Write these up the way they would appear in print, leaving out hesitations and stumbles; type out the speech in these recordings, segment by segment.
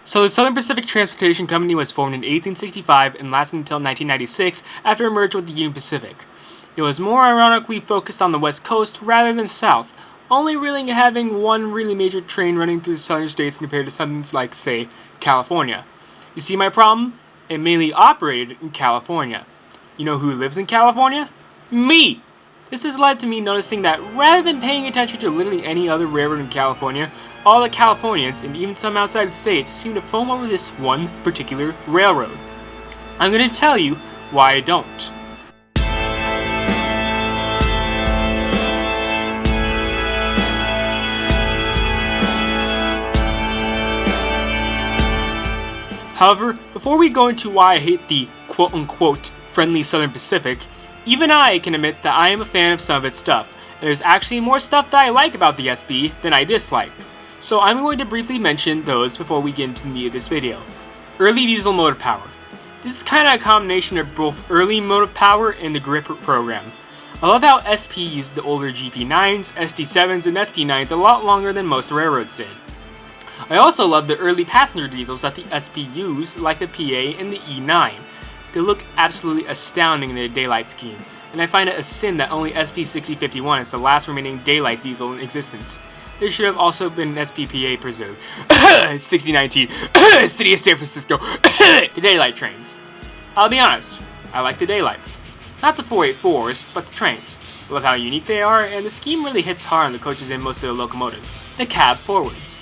So the Southern Pacific Transportation Company was formed in 1865 and lasted until 1996 after it merged with the Union Pacific. It was more ironically focused on the West Coast rather than South, only really having one really major train running through the southern states compared to something like, say, California. You see my problem? It mainly operated in California. You know who lives in California? Me! This has led to me noticing that rather than paying attention to literally any other railroad in California, all the Californians, and even some outside the states, seem to foam over this one particular railroad. I'm going to tell you why I don't. However, before we go into why I hate the quote-unquote friendly Southern Pacific, even I can admit that I am a fan of some of its stuff, and there's actually more stuff that I like about the SB than I dislike. So I'm going to briefly mention those before we get into the meat of this video. Early diesel motive power. This is kind of a combination of both early motive power and the grip program. I love how SP used the older GP9s, SD7s, and SD9s a lot longer than most railroads did. I also love the early passenger diesels that the SP used, like the PA and the E9. They look absolutely astounding in their daylight scheme, and I find it a sin that only SP6051 is the last remaining daylight diesel in existence. There should have also been an SPPA preserved. 6019, City of San Francisco, the daylight trains. I'll be honest, I like the daylights. Not the 484s, but the trains. I love how unique they are, and the scheme really hits hard on the coaches in most of the locomotives. The cab forwards.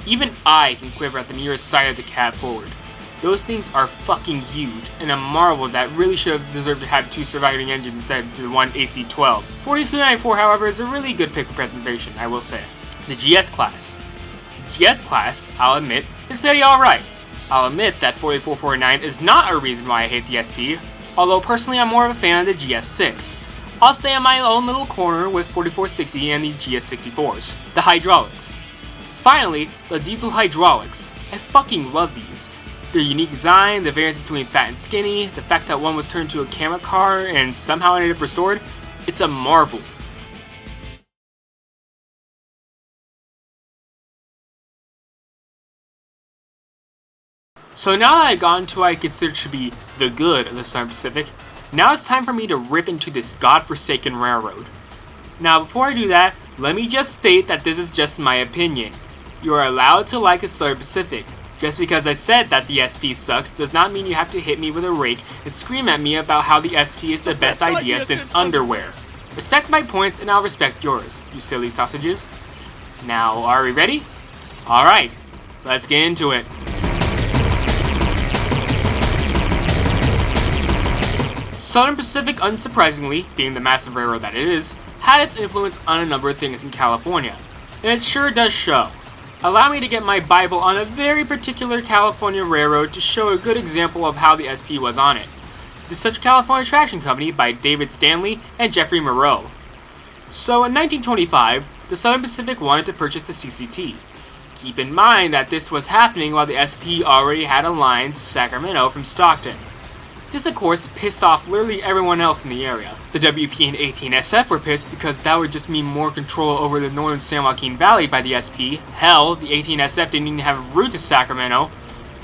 Even I can quiver at the nearest side of the cab forward. Those things are fucking huge, and a marvel that really should have deserved to have two surviving engines instead of the one AC-12. 4294, however, is a really good pick for preservation, I will say. The GS class. The GS class, I'll admit, is pretty alright. I'll admit that 4449 is not a reason why I hate the SP, although personally I'm more of a fan of the GS6. I'll stay in my own little corner with 4460 and the GS64s. The hydraulics. Finally, the diesel hydraulics. I fucking love these. Their unique design, the variance between fat and skinny, the fact that one was turned to a camera car and somehow ended up restored, it's a marvel. So now that I've gotten to what I consider to be the good of the Southern Pacific, now it's time for me to rip into this godforsaken railroad. Now before I do that, let me just state that this is just my opinion. You are allowed to like the Southern Pacific. Just because I said that the SP sucks does not mean you have to hit me with a rake and scream at me about how the SP is the best idea since underwear. Respect my points and I'll respect yours, you silly sausages. Now, are we ready? Alright, let's get into it. Southern Pacific, unsurprisingly, being the massive railroad that it is, had its influence on a number of things in California, and it sure does show. Allow me to get my Bible on a very particular California railroad to show a good example of how the SP was on it. The Central California Traction Company by David Stanley and Jeffrey Moreau. So in 1925, the Southern Pacific wanted to purchase the CCT. Keep in mind that this was happening while the SP already had a line to Sacramento from Stockton. This of course pissed off literally everyone else in the area. The WP and 18SF were pissed because that would just mean more control over the northern San Joaquin Valley by the SP. Hell, the 18SF didn't even have a route to Sacramento.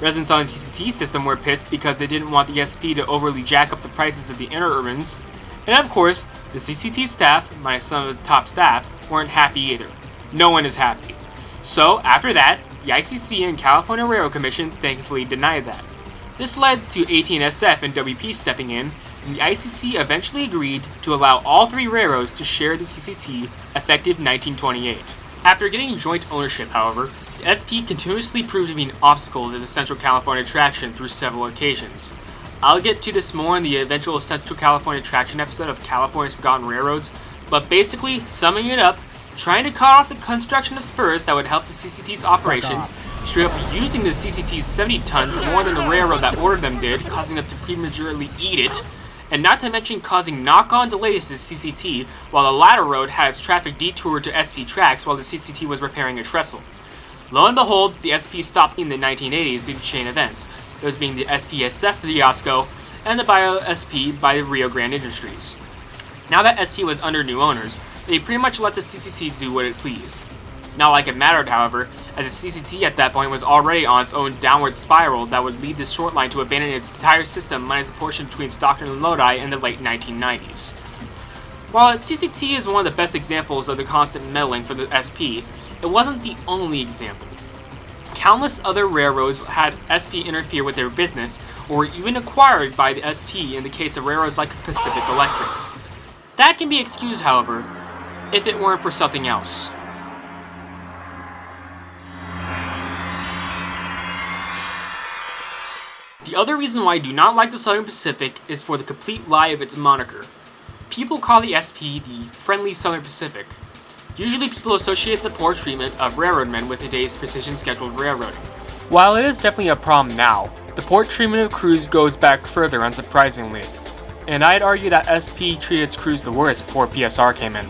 Residents on the CCT system were pissed because they didn't want the SP to overly jack up the prices of the interurbans. And of course, the CCT staff, minus some of the top staff, weren't happy either. No one is happy. So after that, the ICC and California Railroad Commission thankfully denied that. This led to 18SF and WP stepping in, and the ICC eventually agreed to allow all three railroads to share the CCT effective 1928. After getting joint ownership, however, the SP continuously proved to be an obstacle to the Central California Traction through several occasions. I'll get to this more in the eventual Central California Traction episode of California's Forgotten Railroads, but basically, summing it up, trying to cut off the construction of spurs that would help the CCT's operations, straight up using the CCT's 70 tons more than the railroad that ordered them did, causing them to prematurely eat it, and not to mention causing knock-on delays to the CCT, while the latter road had its traffic detoured to SP tracks while the CCT was repairing a trestle. Lo and behold, the SP stopped in the 1980s due to chain events, those being the SPSF fiasco and the Bio-SP by the Rio Grande Industries. Now that SP was under new owners, they pretty much let the CCT do what it pleased. Not like it mattered, however, as the CCT at that point was already on its own downward spiral that would lead this short line to abandon its entire system minus the portion between Stockton and Lodi in the late 1990s. While CCT is one of the best examples of the constant meddling for the SP, it wasn't the only example. Countless other railroads had SP interfere with their business or were even acquired by the SP in the case of railroads like Pacific Electric. That can be excused, however, if it weren't for something else. The other reason why I do not like the Southern Pacific is for the complete lie of its moniker. People call the SP the Friendly Southern Pacific. Usually people associate the poor treatment of railroadmen with today's precision scheduled railroading. While it is definitely a problem now, the poor treatment of crews goes back further, unsurprisingly. And I'd argue that SP treated its crews the worst before PSR came in.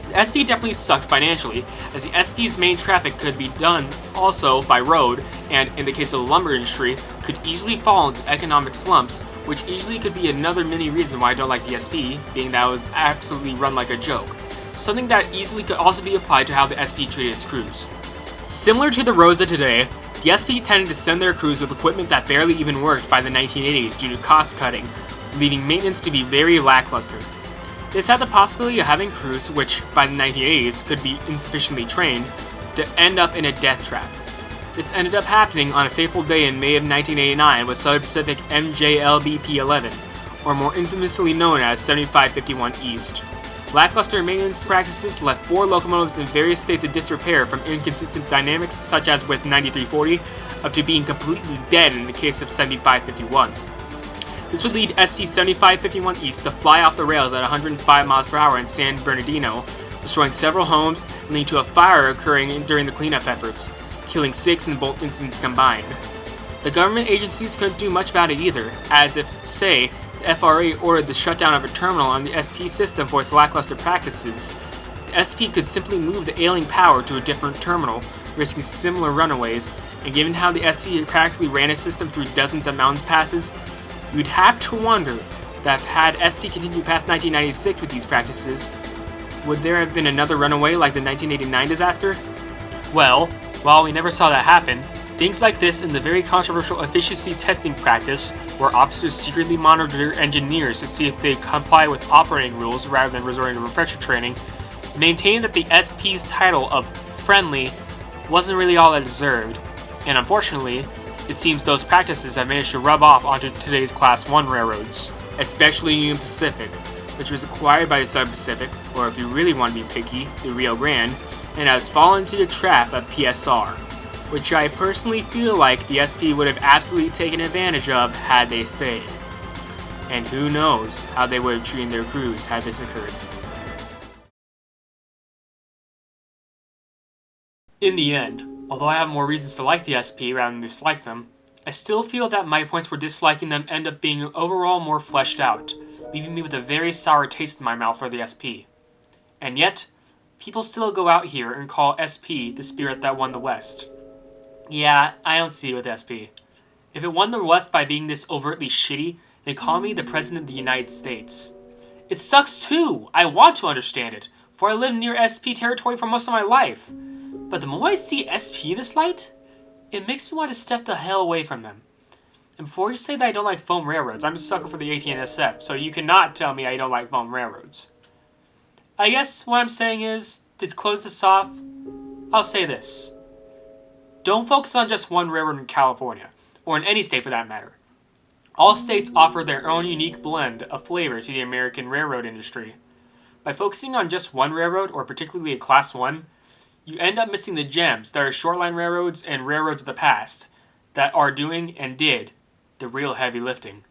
The SP definitely sucked financially, as the SP's main traffic could be done also by road, and in the case of the lumber industry, could easily fall into economic slumps, which easily could be another mini reason why I don't like the SP, being that it was absolutely run like a joke. Something that easily could also be applied to how the SP treated its crews. Similar to the roads of today, the SP tended to send their crews with equipment that barely even worked by the 1980s due to cost cutting, leaving maintenance to be very lackluster. This had the possibility of having crews, which by the 1980s could be insufficiently trained, to end up in a death trap. This ended up happening on a fateful day in May of 1989 with Southern Pacific MJLBP-11, or more infamously known as 7551 East. Lackluster maintenance practices left 4 locomotives in various states of disrepair, from inconsistent dynamics such as with 9340 up to being completely dead in the case of 7551. This would lead SP 7551 East to fly off the rails at 105 miles per hour in San Bernardino, destroying several homes and leading to a fire occurring during the cleanup efforts, killing 6 in both incidents combined. The government agencies couldn't do much about it either, as if, say, the FRA ordered the shutdown of a terminal on the SP system for its lackluster practices, the SP could simply move the ailing power to a different terminal, risking similar runaways, and given how the SP practically ran its system through dozens of mountain passes, you'd have to wonder that had SP continued past 1996 with these practices, would there have been another runaway like the 1989 disaster? Well, while we never saw that happen, things like this and the very controversial efficiency testing practice, where officers secretly monitor engineers to see if they comply with operating rules rather than resorting to refresher training, maintain that the SP's title of friendly wasn't really all it deserved, and unfortunately, it seems those practices have managed to rub off onto today's Class 1 railroads, especially Union Pacific, which was acquired by the Southern Pacific, or if you really want to be picky, the Rio Grande, and has fallen into the trap of PSR, which I personally feel like the SP would have absolutely taken advantage of had they stayed. And who knows how they would have treated their crews had this occurred. In the end, although I have more reasons to like the SP rather than dislike them, I still feel that my points for disliking them end up being overall more fleshed out, leaving me with a very sour taste in my mouth for the SP. And yet, people still go out here and call SP the spirit that won the West. Yeah, I don't see it with SP. If it won the West by being this overtly shitty, then call me the President of the United States. It sucks too! I want to understand it, for I lived near SP territory for most of my life. But the more I see SP in this light, it makes me want to step the hell away from them. And before you say that I don't like foam railroads, I'm a sucker for the AT&SF, so you cannot tell me I don't like foam railroads. I guess what I'm saying is, to close this off, I'll say this. Don't focus on just one railroad in California, or in any state for that matter. All states offer their own unique blend of flavor to the American railroad industry. By focusing on just one railroad, or particularly a Class 1, you end up missing the gems that are shortline railroads and railroads of the past that are doing and did the real heavy lifting.